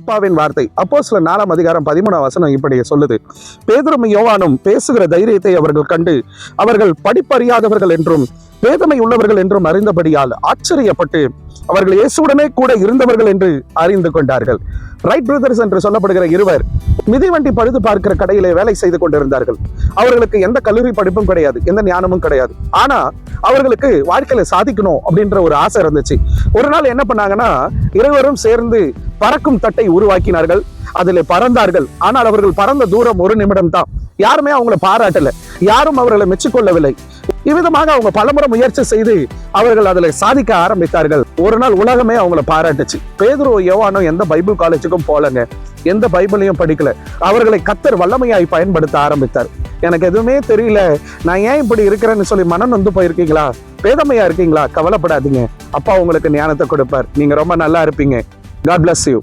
அப்பாவின் வார்த்தை. அப்போஸ்தலர் 4:13 இப்படி சொல்லுது, பேதுரும் யோவானும் பேசுகிற தைரியத்தை அவர்கள் கண்டு அவர்கள் படிப்பறியாதவர்கள் என்றும் வேதனை உள்ளவர்கள் என்றும் அறிந்தபடியால் ஆச்சரியப்பட்டு அவர்கள் இயேசுவுடனே கூட இருந்தவர்கள் என்று அறிந்து கொண்டார்கள். ரைட் பிரதர்ஸ் என்று சொல்லப்படுகிற இருவர் மிதிவண்டி பழுது பார்க்கிற கடையிலே வேலை செய்து கொண்டிருந்தார்கள். அவர்களுக்கு எந்த கல்லூரி படிப்பும் கிடையாது, எந்த ஞானமும் கிடையாது. ஆனா அவர்களுக்கு வாழ்க்கையில சாதிக்கணும் அப்படின்ற ஒரு ஆசை இருந்துச்சு. ஒரு நாள் என்ன பண்ணாங்கன்னா, இருவரும் சேர்ந்து பறக்கும் தட்டை உருவாக்கினார்கள். அதிலே பறந்தார்கள். ஆனால் அவர்கள் பறந்த தூரம் 1 நிமிடம் தான். யாருமே அவங்களை பாராட்டல, யாரும் அவர்களை மெச்சிக்கொள்ளவில்லை. இவ்விதமாக அவங்க பலமுறை முயற்சி செய்து அவர்கள் அதில் சாதிக்க ஆரம்பித்தார்கள். ஒரு நாள் உலகமே அவங்கள பாராட்டுச்சு. பேதுரு யோவானோ எந்த பைபிள் காலேஜுக்கும் போலங்க, எந்த பைபிளையும் படிக்கல. அவர்களை கர்த்தர் வல்லமையாய் பயன்படுத்த ஆரம்பித்தார். எனக்கு எதுவுமே தெரியல, நான் ஏன் இப்படி இருக்கிறேன்னு சொல்லி மனம் நொந்து போயிருக்கீங்களா, பேதமையா இருக்கீங்களா, கவலைப்படாதீங்க, அப்பா உங்களுக்கு ஞானத்தை கொடுப்பார். நீங்க ரொம்ப நல்லா இருப்பீங்க. God bless you.